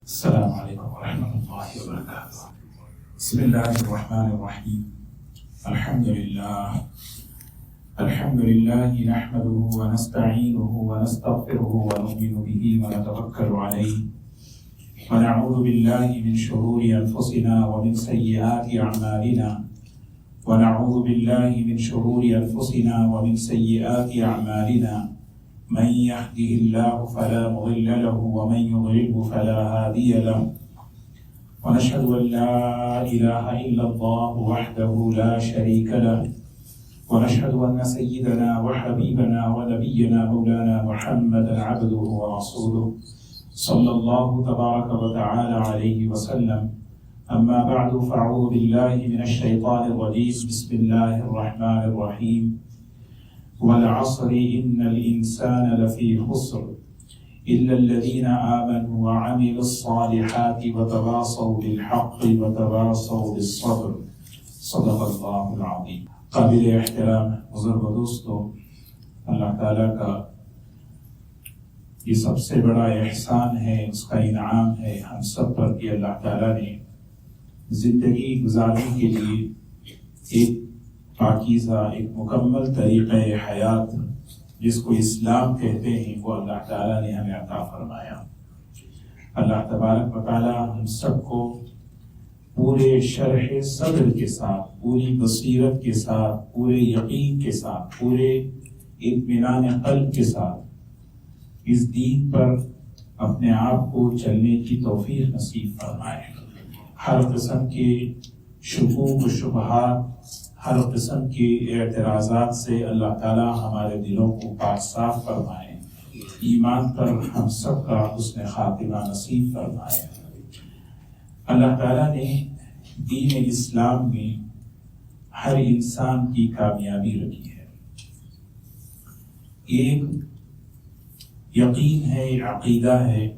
السلام علیکم ورحمۃ اللہ وبرکاتہ۔ بسم اللہ الرحمن الرحیم۔ الحمد للہ نحمده ونستعینه ونستغفره ونؤمن به ونتوکل علیہ ونعوذ باللہ من شرور انفسنا ومن سیئات اعمالنا من يهده الله فلا مضل له ومن يضلل فلا هادي له ونشهد أن لا إله إلا الله وحده لا شريك له ونشهد أن سيدنا وحبيبنا ونبينا مولانا محمدا عبده ورسوله صلى الله تبارك وتعالى عليه وسلم. أما بعد فأعوذ بالله من الشيطان الرجيم. بسم الله الرحمن الرحيم. والعصر إن الإنسان لفي خسر إلا الذين آمنوا وعملوا الصالحات وتواصوا بالحق وتواصوا بالصبر. صدق اللہ العظیم. قابل احترام بزرگ دوستو، اللہ تعالیٰ کا یہ سب سے بڑا احسان ہے، اس کا انعام ہے ہم سب پر کہ اللہ تعالیٰ نے زندگی گزارنے کے لیے ایک پاکیزہ، ایک مکمل طریقہ حیات جس کو اسلام کہتے ہیں وہ اللہ تعالیٰ نے ہمیں عطا فرمایا۔ اللہ تبارک و تعالیٰ ہم سب کو پورے شرح صدر کے ساتھ، پوری بصیرت کے ساتھ، پورے یقین کے ساتھ، پورے اطمینان قلب کے ساتھ اس دین پر اپنے آپ کو چلنے کی توفیق نصیب فرمائے۔ ہر قسم کے شکوک و شبہات، ہر قسم کے اعتراضات سے اللہ تعالیٰ ہمارے دلوں کو پاک صاف فرمائے، ایمان پر ہم سب کا حسن خاتمہ نصیب فرمائے۔ اللہ تعالیٰ نے دین اسلام میں ہر انسان کی کامیابی رکھی ہے۔ ایک یقین ہے، عقیدہ ہے،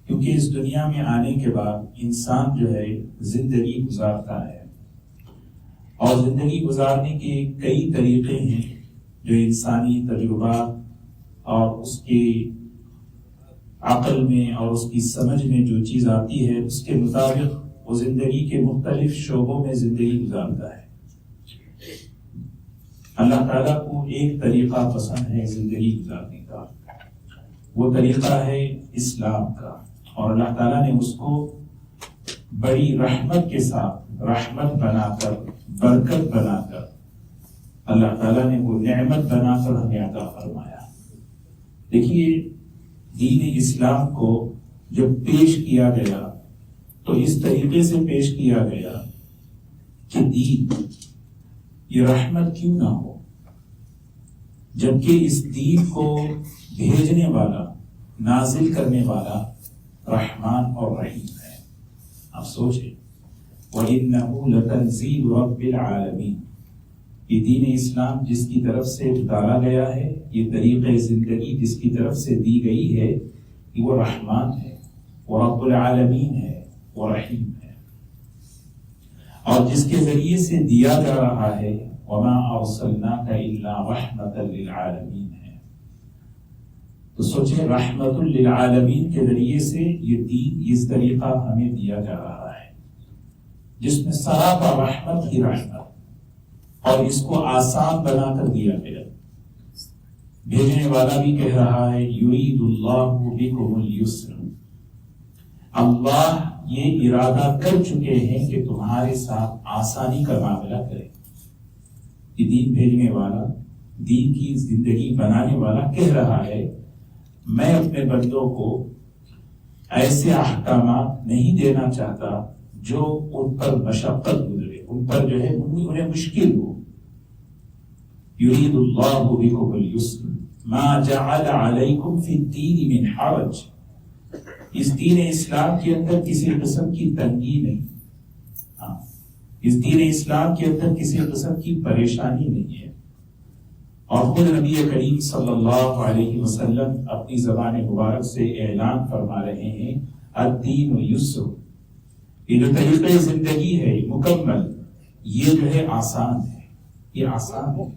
کیونکہ اس دنیا میں آنے کے بعد انسان جو ہے زندگی گزارتا ہے، اور زندگی گزارنے کے کئی طریقے ہیں جو انسانی تجربات اور اس کے عقل میں اور اس کی سمجھ میں جو چیز آتی ہے اس کے مطابق وہ زندگی کے مختلف شعبوں میں زندگی گزارتا ہے۔ اللہ تعالیٰ کو ایک طریقہ پسند ہے زندگی گزارنے کا، وہ طریقہ ہے اسلام کا، اور اللہ تعالیٰ نے اس کو بڑی رحمت کے ساتھ، رحمت بنا کر، برکت بنا کر، اللہ تعالیٰ نے وہ نعمت بنا کر ہمیں عطا فرمایا۔ دیکھیے، دین اسلام کو جب پیش کیا گیا تو اس طریقے سے پیش کیا گیا کہ دین یہ رحمت کیوں نہ ہو، جبکہ اس دین کو بھیجنے والا، نازل کرنے والا رحمان اور رحیم ہے۔ آپ سوچیں، وَإِنَّهُ لَتَنزِيلُ رَبِّ الْعَالَمِينَ، یہ دین اسلام جس کی طرف سے اتارا گیا ہے، یہ طریقہ زندگی جس کی طرف سے دی گئی ہے، کہ وہ رحمان ہے، وہ رب العالمین ہے، وہ رحیم ہے، اور جس کے ذریعے سے دیا جا رہا ہے وَمَا أَرْسَلْنَاكَ إِلَّا رَحْمَةً لِلْعَالَمِينَ ہے۔ تو سوچیں، رحمت للعالمین کے ذریعے سے یہ دین، اس طریقہ ہمیں دیا جا رہا ہے جس میں سراپا رحمت ہی رحمت، اور اس کو آسان بنا کر دیا گیا۔ بھیجنے والا بھی کہہ رہا ہے یرید اللہ بکم الیسر، اللہ یہ ارادہ کر چکے ہیں کہ تمہارے ساتھ آسانی کا معاملہ کرے۔ یہ دین بھیجنے والا، دین کی زندگی بنانے والا کہہ رہا ہے میں اپنے بندوں کو ایسے احکامات نہیں دینا چاہتا جو ان پر مشقت گزرے، ان پر جو ہے انہیں مشکل ہو۔ یرید اللہ بکم الیسر ما جعل علیکم فی الدین من حرج، اس دین اسلام کے اندر کسی قسم کی تنگی نہیں، اس دین اسلام کے اندر کسی قسم کی پریشانی نہیں ہے۔ اور خود نبی کریم صلی اللہ علیہ وسلم اپنی زبان مبارک سے اعلان فرما رہے ہیں الدین یسر، یہ جو طریقہ زندگی ہے مکمل، یہ جو ہے آسان ہے، یہ آسان ہے۔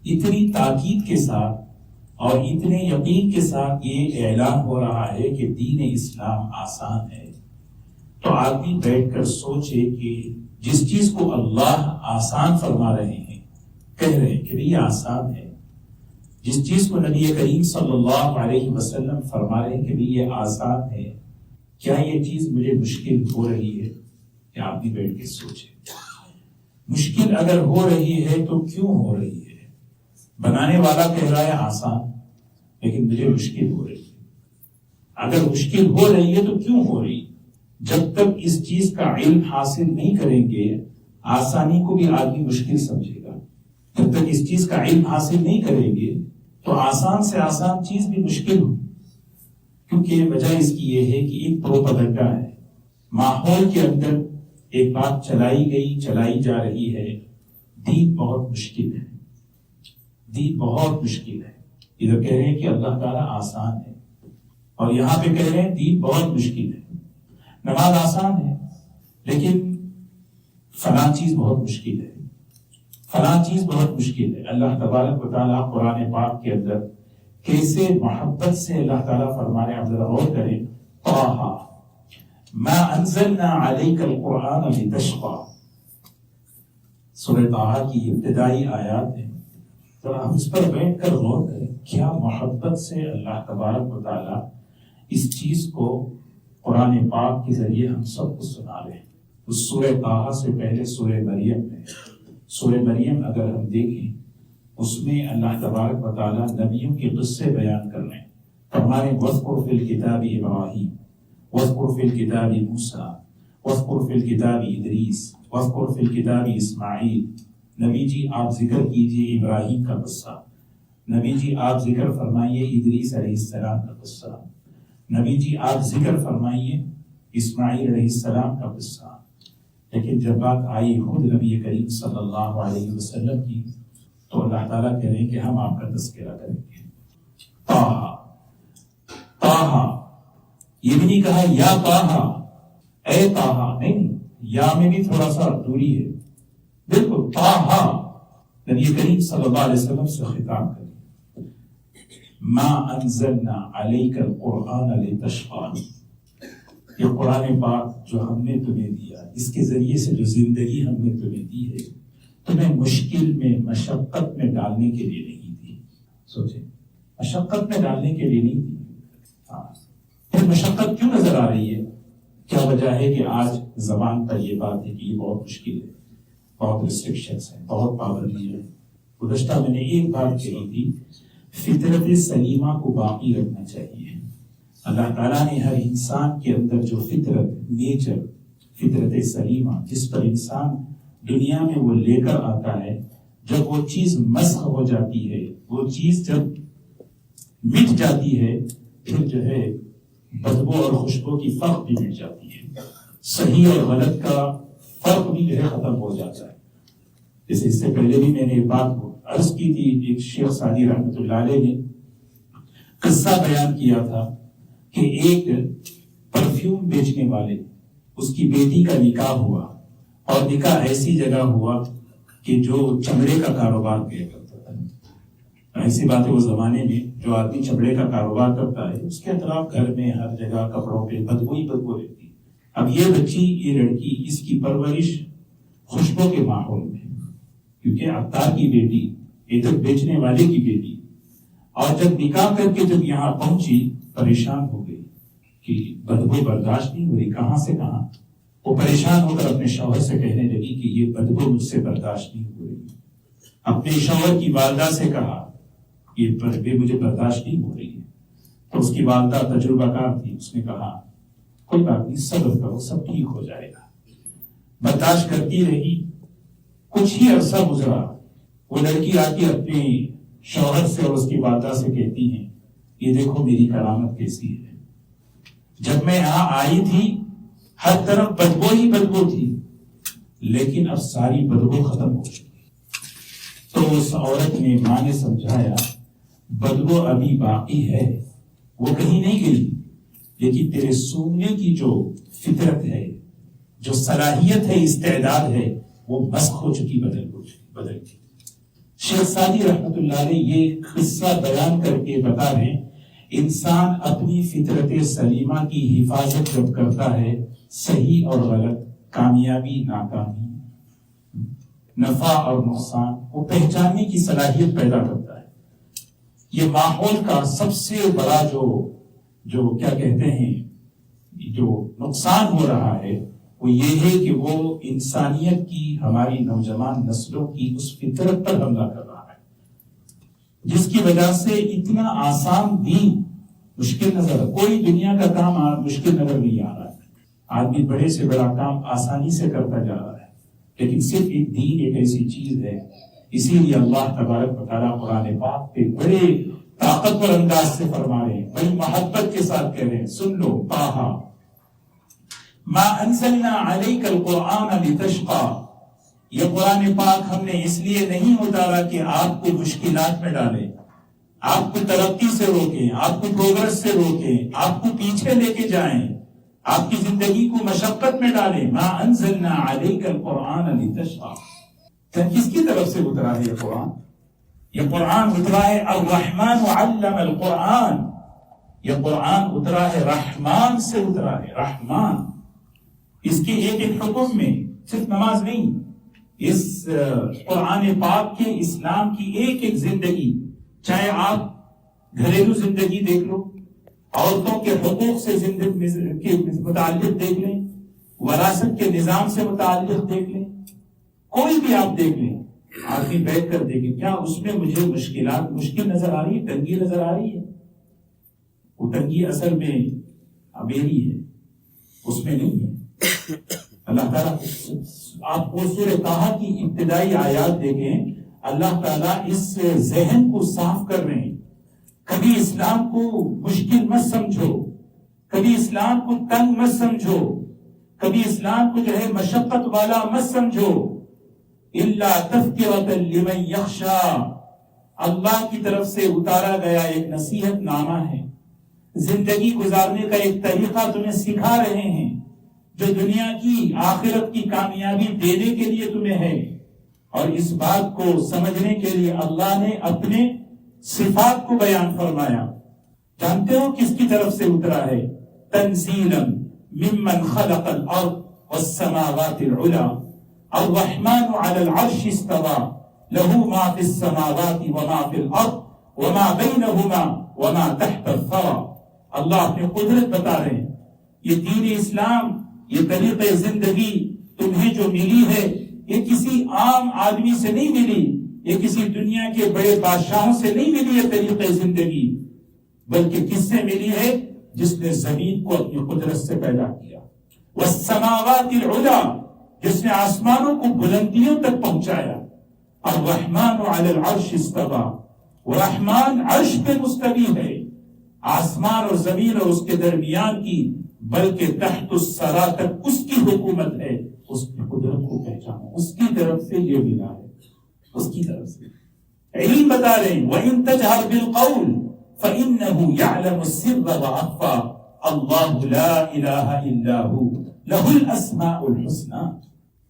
اتنی تاکید کے ساتھ اور اتنے یقین کے ساتھ یہ اعلان ہو رہا ہے کہ دین اسلام آسان ہے، تو آدمی بیٹھ کر سوچے کہ جس چیز کو اللہ آسان فرما رہے ہیں، کہہ رہے ہیں کہ یہ آسان ہے، جس چیز کو نبی کریم صلی اللہ علیہ وسلم فرما رہے ہیں کہ یہ آسان ہے، کیا یہ چیز مجھے مشکل ہو رہی ہے؟ کہ آپ بھی بیٹھ کے سوچیں، مشکل اگر ہو رہی ہے تو کیوں ہو رہی ہے؟ بنانے والا کہہ رہا ہے آسان، لیکن مجھے مشکل ہو رہی ہے۔ اگر مشکل ہو رہی ہے تو کیوں ہو رہی ہے؟ جب تک اس چیز کا علم حاصل نہیں کریں گے، آسانی کو بھی آدمی مشکل سمجھے گا۔ جب تک اس چیز کا علم حاصل نہیں کریں گے تو آسان سے آسان چیز بھی مشکل ہو، کیونکہ وجہ اس کی یہ ہے کہ ایک پروپیگنڈا ہے، ماحول کے اندر ایک بات چلائی جا رہی ہے، دین بہت مشکل ہے، دین بہت مشکل ہے۔ ادھر کہہ رہے ہیں کہ اللہ تعالیٰ آسان ہے، اور یہاں پہ کہہ رہے ہیں دین بہت مشکل ہے۔ نماز آسان ہے، لیکن فلاں چیز بہت مشکل ہے، فلاں چیز بہت مشکل ہے۔ اللہ تبارک و تعالیٰ قرآن پاک کے اندر کیسے محبت سے اللہ تعالیٰ فرمانے، آپ ذرا غور کریں، طٰہٰ ما انزلنا علیک القرآن لتشقیٰ، سورہ طٰہٰ کی ابتدائی آیات ہیں، ذرا ہم اس پر بیٹھ کر غور کریں، کیا محبت سے اللہ تبارک و تعالیٰ اس چیز کو قرآن پاک کے ذریعے ہم سب کو سنا رہے ہیں۔ اس سورہ طٰہٰ سے پہلے سورہ مریم ہے، سورہ مریم اگر ہم دیکھیں، اس میں اللہ تبارک و تعالیٰ نبیوں کے قصے بیان کر رہے ہیں، فرمانے وَاذْكُرْ فِي الْكِتَابِ إِبْرَاهِيمَ وَاذْكُرْ فِي الْكِتَابِ مُوسَىٰ وَاذْكُرْ فِي الْكِتَابِ إِدْرِيسَ وَاذْكُرْ فِي الْكِتَابِ إِسْمَاعِیل۔ نبی جی آپ ذکر کیجئے ابراہیم کا قصہ، نبی جی آپ ذکر فرمائیے ادریس علیہ السلام کا قصہ، نبی جی آپ ذکر فرمائیے اسماعیل علیہ السلام کا قصہ۔ لیکن جب بات آئی خود نبی کریم صلی اللہ علیہ وسلم کی، تو اللہ تعالیٰ کہہ رہے ہیں کہ ہم آپ کا تذکرہ کریں گے۔ طٰہٰ، طٰہٰ، یہ بھی نہیں کہا یا طٰہٰ، اے طٰہٰ، نہیں، یا میں بھی تھوڑا سا دوری ہے، بالکل طٰہٰ، نبی کریم صلی اللہ علیہ وسلم سے خطاب کریں۔ ما انزلنا علیک القرآن لتشقیٰ، یہ قرآن پاک جو ہم نے تمہیں دیا، اس کے ذریعے سے جو زندگی ہم نے تمہیں دی ہے، تمہیں مشکل میں، مشقت میں ڈالنے کے لیے نہیں دی۔ سوچیں، مشقت میں ڈالنے کے لیے نہیں دی۔ پھر مشقت کیوں نظر آ رہی ہے؟ کیا وجہ ہے کہ آج زبان پر یہ بات ہے کہ یہ بہت مشکل ہے، بہت ریسٹرکشنز ہیں، بہت پابندی ہے۔ گزشتہ میں نے ایک بات کہی تھی، فطرت سلیمہ کو باقی رکھنا چاہیے۔ اللہ تعالیٰ نے ہر انسان کے اندر جو فطرت، نیچر، فطرت سلیمہ، جس پر انسان دنیا میں وہ لے کر آتا ہے، جب وہ چیز مسخ ہو جاتی ہے، وہ چیز جب مٹ جاتی ہے، پھر جو ہے بدبو اور خوشبو کی فرق بھی مٹ جاتی ہے، صحیح اور غلط کا فرق بھی جو ہے ختم ہو جاتا ہے۔ جیسے اس سے پہلے بھی میں نے ایک بات عرض کی تھی، ایک شیخ سعدی رحمۃ اللہ علیہ نے قصہ بیان کیا تھا کہ ایک پرفیوم بیچنے والے، اس کی بیٹی کا نکاح ہوا، اور نکاح ایسی جگہ ہوا کہ جو چمڑے کا کاروبار کیا کرتا تھا۔ ایسی بات ہے اس زمانے میں جو آدمی چمڑے کا کاروبار کرتا ہے، اس کے اطراف گھر میں ہر جگہ کپڑوں پہ بدبو ہی بدبو رہتی۔ اب یہ بچی، یہ لڑکی، اس کی پرورش خوشبو کے ماحول میں، کیونکہ عطار کی بیٹی، ادھر بیچنے والے کی بیٹی، اور جب نکاح کر کے جب یہاں پہنچی پریشان ہو گئی کہ بدبو برداشت نہیں ہو رہی، کہاں سے کہاں۔ وہ پریشان ہو کر اپنے شوہر سے کہنے لگی کہ یہ بدبو مجھ سے برداشت نہیں ہو رہی۔ اپنے شوہر کی والدہ سے کہا یہ بدبو مجھے برداشت نہیں ہو رہی ہے، تو اس کی والدہ تجربہ کار تھی، اس نے کہا کوئی بات نہیں، صبر کرو، سب ٹھیک ہو جائے گا۔ برداشت کرتی رہی، کچھ ہی عرصہ گزرا، وہ لڑکی آ کے اپنے شوہر سے اور اس کی والدہ سے کہتی ہیں یہ دیکھو میری کرامت کیسی ہے، جب میں یہاں آئی تھی ہر طرف بدبو ہی بدبو تھی، لیکن اب ساری بدبو ختم ہو چکی۔ تو اس عورت نے، ماں نے سمجھایا بدبو ابھی باقی ہے، وہ کہیں نہیں گئی، لیکن تیرے سونگنے کی جو فطرت ہے، جو صلاحیت ہے، استعداد ہے، وہ مسخ ہو چکی، بدل گئی۔ شیخ سعدی رحمۃ اللہ علیہ یہ قصہ بیان کر کے بتا رہے ہیں، انسان اپنی فطرت سلیمہ کی حفاظت جب کرتا ہے، صحیح اور غلط، کامیابی ناکامی، نفع اور نقصان، وہ پہچاننے کی صلاحیت پیدا کرتا ہے۔ یہ ماحول کا سب سے بڑا جو کیا کہتے ہیں جو نقصان ہو رہا ہے وہ یہ ہے کہ وہ انسانیت کی، ہماری نوجوان نسلوں کی اس فطرت پر حملہ کر رہا ہے، جس کی وجہ سے اتنا آسان دین مشکل نظر، کوئی دنیا کا کام مشکل نظر نہیں آ رہا ہے، آدمی بڑے سے بڑا کام آسانی سے کرتا جا رہا ہے، لیکن صرف ایک دین ایک ایسی چیز ہے۔ اسی لیے اللہ تبارک و تعالیٰ قرآن پاک پہ بڑے طاقتور انداز سے فرما رہے ہیں، بڑی محبت کے ساتھ کہہ رہے ہیں، سن لو، طٰہٰ ما انزلنا علیک القرآن لتشقی، یہ قرآن پاک ہم نے اس لیے نہیں اتارا کہ آپ کو مشکلات میں ڈالیں، آپ کو ترقی سے روکیں، آپ کو پروگرس سے روکیں، آپ کو پیچھے لے کے جائیں، آپ کی زندگی کو مشقت میں ڈالیں۔ ما انزلنا علیک القرآن لتشقی، کس کی طرف سے اترا ہے یہ قرآن؟ یہ قرآن اترا ہے الرحمن علم القرآن، یہ قرآن اترا ہے رحمان سے اترا ہے، رحمان۔ اس کے ایک ایک حکم میں صرف نماز نہیں، اس قرآن پاک کے اسلام کی ایک ایک زندگی، چاہے آپ گھریلو زندگی دیکھ لو، عورتوں کے حقوق سے زندگی کے متعلق دیکھ لیں، وراثت کے نظام سے متعلق دیکھ لیں، کوئی بھی آپ دیکھ لیں، آدمی بیٹھ کر دیکھیں، کیا اس میں مجھے مشکل نظر آ رہی ہے، تنگی نظر آ رہی ہے؟ وہ تنگی اصل میں میری ہے، اس میں نہیں ہے۔ اللہ تعالیٰ، آپ کو سورہ طٰہٰ کی ابتدائی آیات دیکھیں، اللہ تعالیٰ اس ذہن کو صاف کر رہے ہیں، کبھی اسلام کو مشکل مت سمجھو، کبھی اسلام کو تنگ مت سمجھو، کبھی اسلام کو جو ہے مشقت والا مت سمجھو، الا تذکرۃ لمن یخشی، اللہ کی طرف سے اتارا گیا ایک نصیحت نامہ ہے، زندگی گزارنے کا ایک طریقہ تمہیں سکھا رہے ہیں، جو دنیا کی آخرت کی کامیابی دینے کے لیے تمہیں ہے۔ اور اس بات کو سمجھنے کے لیے اللہ نے اپنے صفات کو بیان فرمایا۔ جانتے ہو کس کی طرف سے اترا ہے؟ تنزیلا ممن خلق الارض والسماوات العلی، الرحمن علی العرش استوى، له ما في السماوات وما في الارض وما بینہما وما تحت الثری۔ اللہ اپنی قدرت بتا رہے ہیں، یہ دین اسلام، یہ طریقہ زندگی تمہیں جو ملی ہے، یہ کسی عام آدمی سے نہیں ملی، یہ کسی دنیا کے بڑے بادشاہوں سے نہیں ملی یہ طریقہ زندگی، بلکہ کس سے ملی ہے؟ جس نے زمین کو اپنی قدرت سے پیدا کیا، والسماوات العلی، جس نے آسمانوں کو بلندیوں تک پہنچایا، الرحمن علی العرش استوى، رحمان عرش پہ مستوی ہے، آسمان اور زمین اور اس کے درمیان کی، بلکہ تحت الثری تک اس کی حکومت ہے۔ اس کی قدرت کو پہچانو، اس کی طرف سے یہ ملا ہے، اس کی طرف سے علم بتا رہے ہیں۔ وَإِن تَجْهَرْ بِالْقَوْلِ فَإِنَّهُ يَعْلَمُ السِّرَّ وَأَخْفَى، اللَّهُ لَا إِلَهَ إِلَّا هُوَ لَهُ الْأَسْمَاءُ الْحُسْنَى۔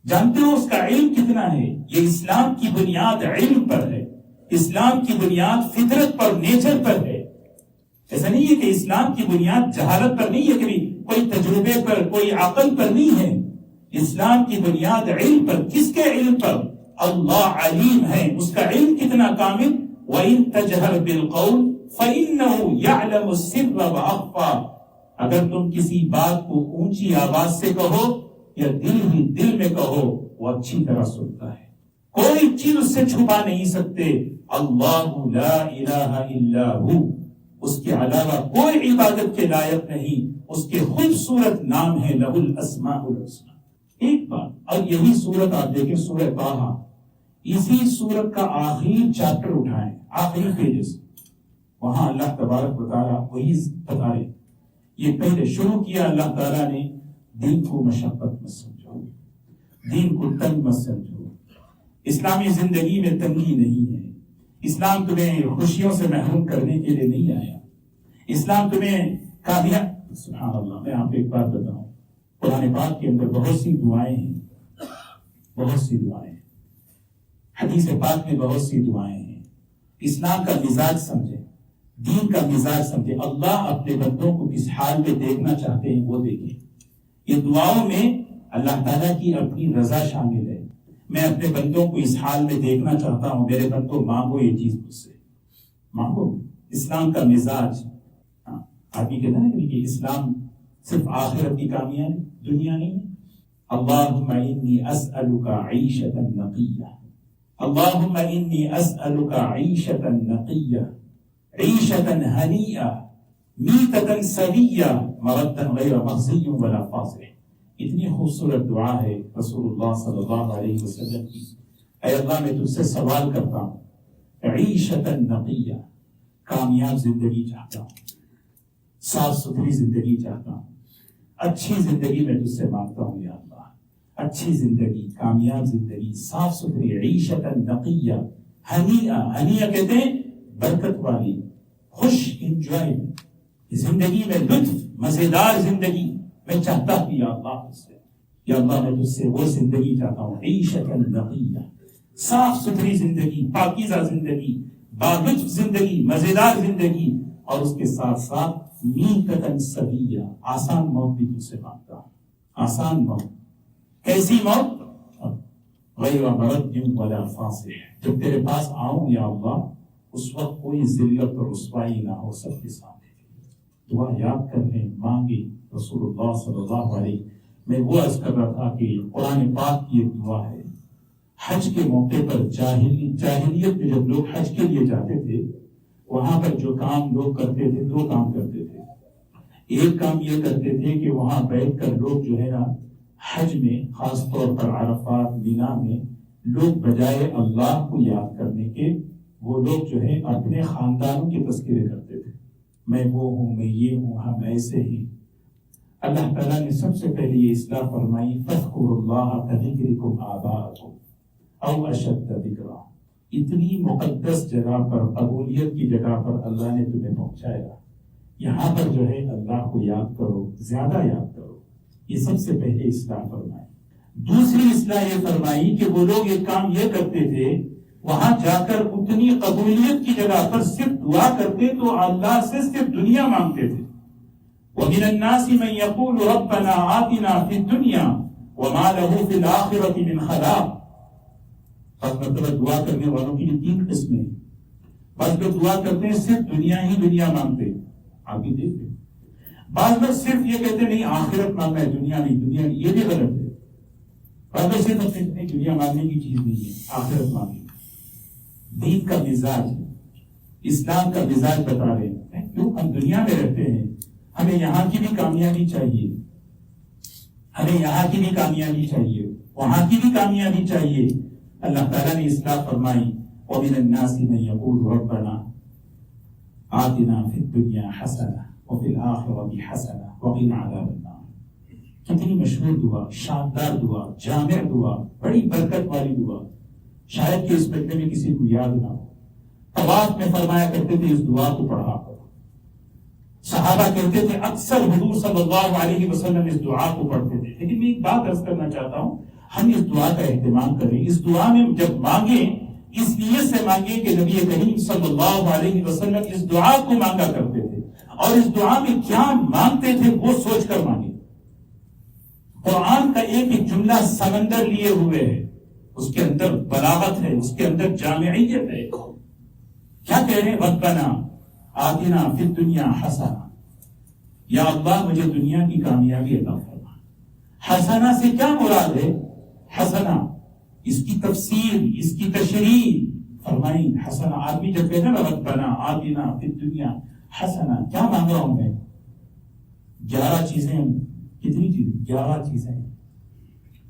جانتے ہو اس کا علم کتنا ہے؟ یہ اسلام کی بنیاد علم پر ہے، اسلام کی بنیاد فطرت پر، نیچر پر ہے۔ ایسا نہیں ہے کہ اسلام کی بنیاد جہالت پر نہیں ہے، کبھی کوئی تجربے پر، کوئی عقل پر نہیں ہے، اسلام کی بنیاد علم پر۔ کس کے علم پر؟ اللہ علیم ہے، اس کا علم کتنا کامل۔ وَإِن تَجْهَرْ بِالْقَوْلِ فَإِنَّهُ يَعْلَمُ السِّرَّ وَأَخْفَى، اگر تم کسی بات کو اونچی آواز سے کہو یا دل ہی دل میں کہو، وہ اچھی طرح سنتا ہے، کوئی چیز اس سے چھپا نہیں سکتے۔ اللہ لا الہ الا ہو، اس کے علاوہ کوئی عبادت کے لائق نہیں، اس کے خوبصورت نام ہے لہ الاسماء الحسنی۔ ایک بات، اور یہی سورت آپ دیکھیں، سورہ طٰہٰ، اسی سورت کا آخری چیپٹر اٹھائیں، آخری پیجز، وہاں اللہ تبارک و تعالیٰ وہی بتا رہے، یہ پہلے شروع کیا اللہ تعالیٰ نے، دین کو مشقت مت سمجھو، دین کو تنگ مت سمجھو، اسلامی زندگی میں تنگی نہیں ہے، اسلام تمہیں خوشیوں سے محروم کرنے کے لیے نہیں آیا، اسلام تمہیں کامیاب۔ سبحان اللہ، میں آپ کو ایک بات بتاؤں، قرآن پاک کے اندر بہت سی دعائیں ہیں، بہت سی دعائیں ہیں، حدیث پاک میں بہت سی دعائیں ہیں. اسلام کا مزاج سمجھیں، دین کا مزاج سمجھیں. اللہ اپنے بندوں کو کس حال میں دیکھنا چاہتے ہیں وہ دیکھیں. یہ دعاؤں میں اللہ تعالیٰ کی اپنی رضا شامل ہے. میں اپنے بندوں کو اس حال میں دیکھنا چاہتا ہوں. میرے بندوں مانگو یہ چیز مجھ سے، مانگو. اسلام کا مزاج. آدمی کہتا ہے کہ اسلام صرف آخرت کی کامیابی، دنیا نہیں ہے. اللہم انی اسألک عیشة نقیہ، اللہم انی اسألک عیشة نقیہ، عیشة ہنیئہ، میتة سویہ، مردا غیر مخزی ولا فاصح. اتنی خوبصورت دعا ہے رسول اللہ صلی اللہ علیہ وسلم کی. اے اللہ میں تجھ سے سوال کرتا ہوں، عیشة نقیہ، کامیاب زندگی چاہتا ہوں، صاف ستھری زندگی چاہتا ہوں، اچھی زندگی میں تجھ سے مانگتا ہوں یا اللہ. اچھی زندگی، کامیاب زندگی، صاف ستھری. عیشة نقیہ، ہنیئہ، ہنیئہ کہتے ہیں برکت والی، خوش، انجوائے زندگی میں، لطف، مزیدار زندگی میں چاہتا ہوں یا اللہ تجھ سے. یا اللہ میں تجھ سے وہ زندگی چاہتا ہوں، عیشة نقیہ، صاف ستھری زندگی، پاکیزہ زندگی، بالطف زندگی، مزیدار زندگی، اور اس کے ساتھ ساتھ میتة سویہ، آسان موت بھی تجھ سے مانگتا ہوں. آسان موت. کیسی موت؟ غیر مرد ولا فاصح. جب تیرے پاس آؤں یا اللہ اس وقت کوئی ذلت اور رسوائی نہ ہو سب کے سامنے. دعا یاد کر لیں، مانگے رسول اللہ صلی اللہ علیہ. میں وہ عرض کر رہا تھا کہ قرآن پاک کی ایک دعا ہے. حج کے موقع پر جاہلیت میں جب لوگ حج کے لیے جاتے تھے، وہاں پر جو کام لوگ کرتے تھے، دو کام کرتے تھے. ایک کام یہ کرتے تھے کہ وہاں بیٹھ کر لوگ جو ہے نا حج میں، خاص طور پر عرفات، مینا میں، لوگ بجائے اللہ کو یاد کرنے کے وہ لوگ جو ہے اپنے خاندانوں کے تذکرے کرتے تھے. میں وہ ہوں، میں یہ ہوں، ہم ایسے ہی. اللہ تعالیٰ نے سب سے پہلے یہ اصلاح فرمائی، فاذکروا اللہ کذکرکم آباءکم او اشد ذکرا. اتنی مقدس جگہ پر، قبولیت کی جگہ پر اللہ نے تمہیں پہنچایا. یہاں پر جو ہے اللہ کو یاد کرو، زیادہ یاد کرو. یہ سب سے پہلے اصلاح فرمائی. دوسری اصلاح یہ فرمائی کہ وہ لوگ ایک کام یہ کرتے تھے، وہاں جا کر اتنی قبولیت کی جگہ پر صرف دعا کرتے تو اللہ سے صرف دنیا مانگتے تھے. وَمِنَ النَّاسِ مَن يَقُولُ رَبَّنَا آتِنَا فِي الدُّنْيَا وَمَا لَهُ فِي الْآخِرَةِ مِنْ خَلَاقٍ. بس مطلب دعا کرنے والوں کی تین قسمیں ہیں. بعض لوگ دعا کرتے ہیں صرف دنیا ہی دنیا مانگتے. آپ بھی دیکھ لیں. بعض لوگ صرف یہ کہتے ہیں نہیں آخرت مانگنا ہے، دنیا نہیں. دنیا نہیں، یہ بھی غلط ہے. بعض لوگ صرف نہیں، دنیا مانگنے کی چیز نہیں ہے، آخرت مانگنے. دین کا مزاج، اسلام کا مزاج بتا رہے ہیں. کیوں؟ ہم دنیا میں رہتے ہیں، ہمیں یہاں کی بھی کامیابی چاہیے، ہمیں یہاں کی بھی کامیابی چاہیے، وہاں کی بھی کامیابی چاہیے. اللہ تعالیٰ نے اصلاح فرمائی، وَمِنَ النَّاسِ مَن يَقُولُ رَبَّنَا آتِنَا فِي الدُّنْيَا حَسَنَةً وَفِي الْآخِرَةِ حَسَنَةً وَقِنَا عَذَابَ النَّارِ. کتنی مشہور دعا، شاندار دعا، جامع دعا، بڑی برکت والی دعا. شاید کہ اس مجمع میں کسی کو یاد نہ ہو. طواف میں فرمایا کرتے تھے اس دعا کو پڑھا کرو. صحابہ کہتے تھے اکثر حضور صلی اللہ علیہ وسلم اس دعا کو پڑھتے تھے. لیکن میں ایک بات عرض کرنا چاہتا ہوں، ہم اس دعا کا اہتمام کریں. اس دعا میں جب مانگیں اس نیت سے مانگیں کہ نبی کریم صلی اللہ علیہ وسلم اس دعا کو مانگا کرتے تھے، اور اس دعا میں کیا مانگتے تھے وہ سوچ کر مانگیں. قرآن کا ایک ایک جملہ سمندر لیے ہوئے ہے، اس کے اندر بلاغت ہے، اس کے اندر جامعیت ہے. کیا کہہ رہے ہیں؟ ربنا آتنا فی الدنیا حسنہ. یا اللہ مجھے دنیا کی کامیابی عطا فرما. حسنہ سے کیا مراد ہے؟ حسنہ اس کی تفسیر، اس کی تشریح فرمائی. حسنہ آدمی جب کہتے ہیں نا ربنا آتنا فی الدنیا حسنہ، کیا مانگ رہا ہوں میں؟ 11 چیزیں. کتنی چیزیں؟ 11 چیزیں.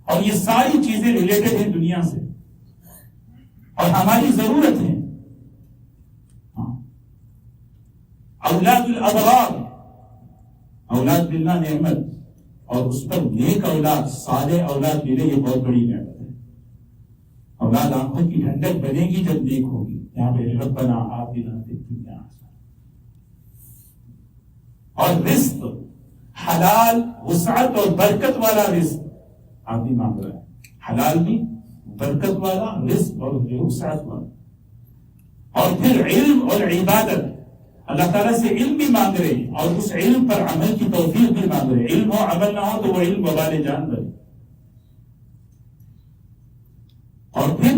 اور یہ ساری چیزیں ریلیٹڈ ہیں دنیا سے اور ہماری ضرورت ہے. اولاد الابرار، اولاد ملنا نعمت، اور اس پر نیک اولاد، صالح اولاد ملے، یہ بہت بڑی نعمت ہے. اولاد آنکھوں کی ٹھنڈک بنے گی جب نیک ہوگی. یہاں پہ ربنا آتنا فی الدنیا حسنہ. اور رزق حلال، وسعت اور برکت والا رزق آدمی مانگ رہا ہے. حلال بھی، برکت والا رزق اور وسعت والا. اور پھر علم اور عبادت, اللہ تعالیٰ سے علم بھی مانگ رہے ہیں اور اس علم پر عمل کی توفیق بھی مانگ رہے ہیں. علم ہو عمل نہ ہو تو وہ علم وبال جان بنے. اور پھر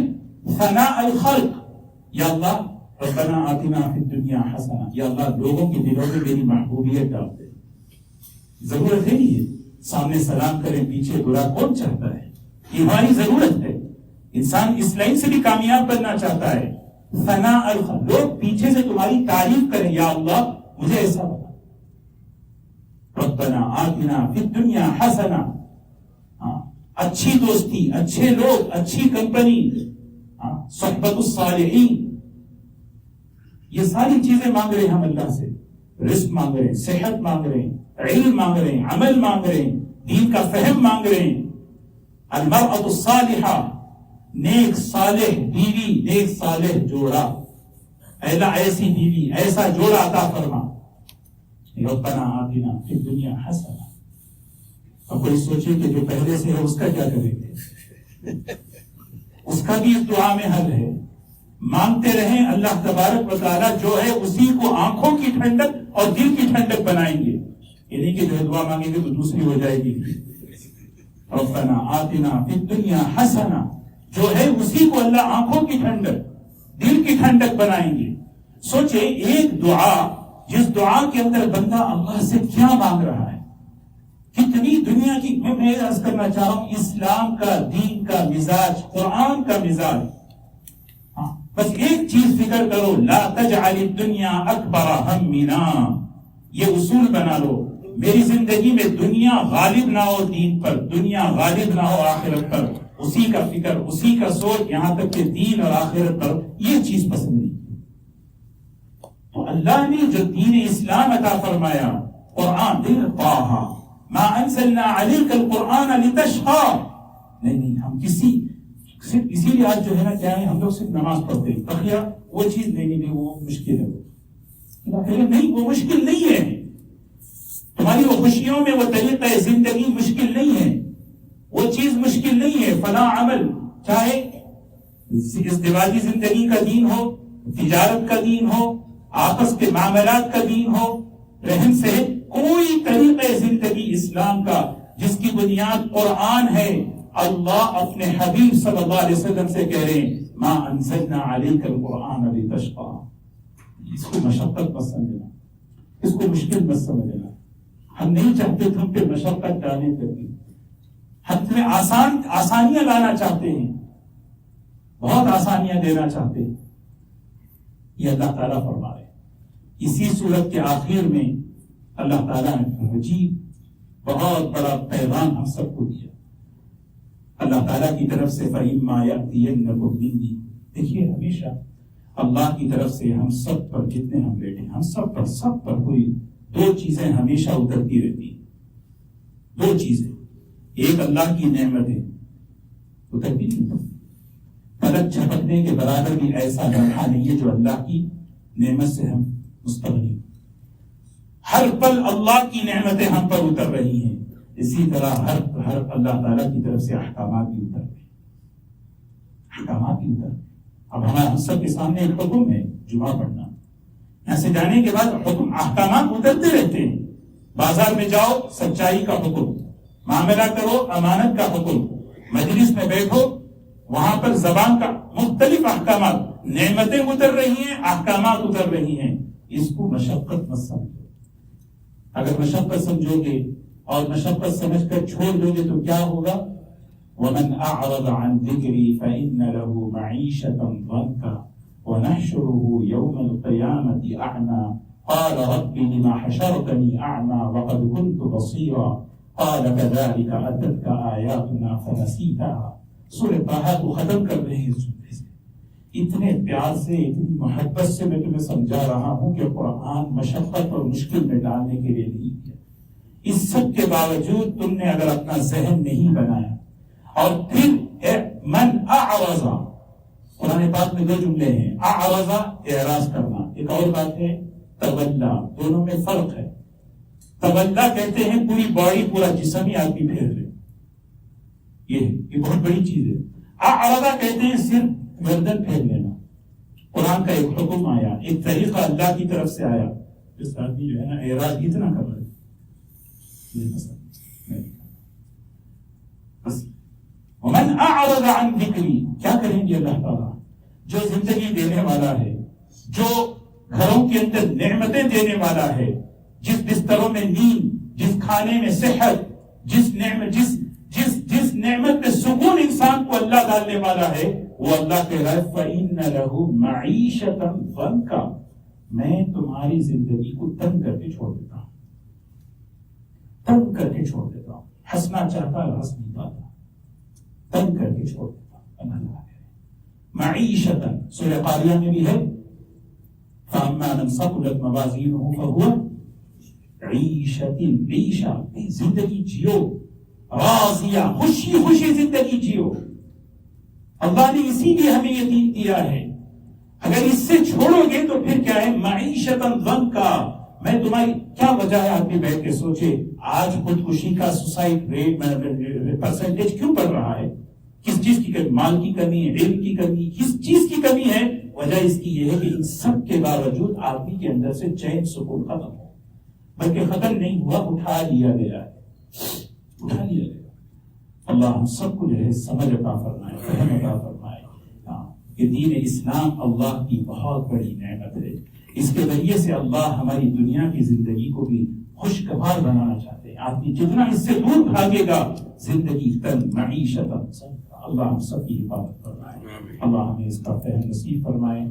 ثناء الخلق, یا اللہ ربنا آتنا فی الدنیا حسنہ, یا اللہ لوگوں کے دلوں میں میری محبوبیت ڈال دے. ضرورت ہے نہیں ہے سامنے سلام کریں پیچھے برا کون چاہتا ہے؟ یہ ہماری ضرورت ہے. انسان اس لائن سے بھی کامیاب بننا چاہتا ہے. ثناء الخلق, لوگ پیچھے سے تمہاری تعریف کریں, یا اللہ مجھے ایسا بنا. ربنا آتنا فی الدنیا حسنہ, اچھی دوستی, اچھے لوگ, اچھی کمپنی, صحبت الصالحین, یہ ساری چیزیں مانگ رہے ہیں ہم اللہ سے. رزق مانگ رہے ہیں, صحت مانگ رہے ہیں, علم مانگ رہے ہیں, عمل مانگ رہے ہیں, دین کا فہم مانگ رہے ہیں. المرأة الصالحہ, نیک صالح بیوی, نیک صالح جوڑا, اللہ ایسی بیوی ایسا جوڑا عطا فرما. ربنا آتنا فی الدنیا حسنہ. اب کوئی سوچے کہ جو پہلے سے ہے اس کا کیا کریں گے؟ اس کا بھی اس دعا میں حل ہے. مانگتے رہیں, اللہ تبارک و تعالیٰ جو ہے اسی کو آنکھوں کی ٹھنڈک اور دل کی ٹھنڈک بنائیں گے. یہ نہیں کہ جو دعا مانگیں گے تو دوسری ہو جائے گی. ربنا آتنا فی الدنیا حسنہ, جو ہے اسی کو اللہ آنکھوں کی ٹھنڈک دل کی ٹھنڈک بنائیں گے. سوچے ایک دعا, جس دعا کے اندر بندہ اللہ سے کیا مانگ رہا ہے, کتنی دنیا کی. میں عرض کرنا چاہ رہا ہوں اسلام کا, دین کا مزاج, قرآن کا مزاج. بس ایک چیز فکر کرو, لا تجعل الدنیا اکبر ہمنا. یہ اصول بنا لو, میری زندگی میں دنیا غالب نہ ہو دین پر, دنیا غالب نہ ہو آخرت پر. اسی کا فکر, اسی کا سوچ, یہاں تک کہ دین اور آخرت پر یہ چیز پسند نہیں. تو اللہ نے جو دین اسلام عطا فرمایا, قرآن, دل طٰہٰ ما انزلنا علیک القرآن لتشقیٰ. نہیں, ہم صرف اسی لیے آج جو ہے نا کیا ہے, ہم لوگ صرف نماز پڑھتے ہیں, تقیہ وہ چیز نہیں, وہ مشکل ہے. نہیں, وہ مشکل نہیں ہے. تمہاری وہ خوشیوں میں وہ طریقہ زندگی مشکل نہیں ہے, وہ چیز مشکل نہیں ہے. فلاں عمل, چاہے ازدواجی زندگی کا دین ہو, تجارت کا دین ہو, آپس کے معاملات کا دین ہو, رہن سہن, کوئی طریقہ زندگی اسلام کا جس کی بنیاد قرآن ہے. اللہ اپنے حبیب صلی اللہ علیہ وسلم سے کہہ رہے ہیں ما انزلنا علیک القرآن لتشقیٰ. اس کو مشقت مت سمجھنا, اس کو مشکل مت سمجھنا. ہم نہیں چاہتے تم پہ مشقت ڈالنے کریں, ہم تمہیں آسانیاں لانا چاہتے ہیں, بہت آسانیاں دینا چاہتے ہیں. یہ اللہ تعالیٰ فرما رہے. اسی سورت کے آخر میں اللہ تعالیٰ نے عجیب بہت بڑا پیغام ہم سب کو دیا اللہ تعالیٰ کی طرف سے. فَإِمَّا يَأْتِيَنَّكُم مِّنِّي, دیکھیے ہمیشہ اللہ کی طرف سے ہم سب پر, جتنے ہم بیٹھے ہم سب پر کوئی دو چیزیں ہمیشہ اترتی رہتی ہیں. دو چیزیں, ایک اللہ کی نعمت ہے, اترتی نہیں, پلک جھپکنے کے برابر بھی ایسا لمحہ نہیں ہے جو اللہ کی نعمت سے ہم مستغنی. ہر پل اللہ کی نعمتیں ہم پر اتر رہی ہیں. اسی طرح ہر اللہ تعالیٰ کی طرف سے احکامات بھی اتر رہے ہیں, احکامات بھی اتر. اب ہم سب کے سامنے ایک حکم ہے جمعہ پڑھنا. یہاں سے جانے کے بعد حکم, احکامات اترتے رہتے ہیں. بازار میں جاؤ, سچائی کا حکم, معاملہ کرو, امانت کا حکم, مجلس میں بیٹھو, وہاں پر زبان کا مختلف احکامات, نعمتیں اتر رہی ہیں, احکامات اتر رہی ہیں. اس کو مشقت مت سمجھو. اگر مشقت سمجھو گے اور مشقت سمجھ کر چھوڑ دو گے تو کیا ہوگا؟ وَمَنْ أَعْرَضَ عَنْ ذِكْرِي فَإِنَّ لَهُ مَعِيشَةً ضَنْكًا وَنَحْشُرُهُ يَوْمَ الْقِيَامَةِ أَعْمَى قَالَ رَبِّ لِمَ حَشَرْتَنِي أَعْمَى وَقَدْ كُنْتُ بَصِيرًا قَالَ كَذَلِكَ أَتَتْكَ آيَاتُنَا فَنَسِيتَهَا. سورہ طٰہٰ کو ختم کر رہے ہیں. اتنے پیار سے, اتنی محبت سے میں تمہیں سمجھا رہا ہوں کہ قرآن مشقت اور مشکل میں ڈالنے کے لیے نہیں ہے. اس سب کے باوجود تم نے اگر اپنا ذہن نہیں بنایا, اور پھر من اعرض, قرآن پاک میں دو جملے ہیں, اعرض اعراض کرنا, ایک اور بات ہے تولا. دونوں میں فرق ہے. تولا کہتے ہیں پوری باڈی, پورا جسم ہی آدمی پھیر لے, یہ بہت بڑی چیز ہے. اعرض کہتے ہیں صرف گردن پھیر لینا. قرآن کا ایک حکم آیا, ایک طریقہ اللہ کی طرف سے آیا, اس آدمی جو ہے نا اعراض اتنا کر رہے بس. ومن اعرض عن ذکری, کیا کریں گے اللہ تعالیٰ؟ جو زندگی دینے والا ہے, جو گھروں کے اندر نعمتیں دینے والا ہے, جس بستروں میں نیند, جس کھانے میں صحت, جس نعمت میں سکون انسان کو اللہ ڈالنے والا ہے, وہ اللہ کہہ رہا ہے فَإِنَّ لَهُ مَعِيشَةً ضَنْكًا, میں تمہاری زندگی کو تنگ کر کے چھوڑ دیتا ہوں, تنگ کر کے چھوڑ دیتا ہوں. ہنسنا چاہتا ہے ہنس نہیں پاتا, تنگ کر کے چھوڑ دیتا ہوں. اللہ کہہ رہے معیشتاً, سورہ قاریہ میں بھی ہے فَأَمَّا مَنْ ثَقُلَتْ مَوَازِينُهُ فَهُوَ عِيشَةٍ, عیشہ, زندگی جیو, راضیہ, خوشی خوشی زندگی جیو. اللہ نے اسی لیے ہمیں یہ دین دیا ہے. اگر اس سے چھوڑو گے تو پھر کیا ہے؟ معیشتاً ضنکا. میں تمہاری کیا وجہ ہے, آدمی بیٹھ کے سوچے آج خودکشی کا سوسائڈ ریٹ پرسنٹیج کیوں بڑھ رہا ہے؟ کس چیز کی کمی؟ مال کی کمی ہے, علم کی کمی, کس چیز کی کمی ہے؟ وجہ اس کی یہ ہے کہ ان سب کے باوجود آدمی کے اندر سے چین سکون ختم ہو, بلکہ ختم نہیں ہوا, اٹھا لیا گیا ہے, اٹھا لیا گیا. اللہ ہم سب کو جو ہے سمجھ عطا فرمائے, فہم عطا فرمائے. کہ دین اسلام اللہ کی بہت بڑی نعمت ہے. اس کے ذریعے سے اللہ ہماری دنیا کی زندگی کو بھی خوشگوار بنانا چاہتے ہیں. آدمی جتنا اس سے دور بھاگے گا زندگی تنگ, معیشت. اللہ ہم سب کی حفاظت فرمائے, اللہ ہمیں اس کا فہم نصیب فرمائے.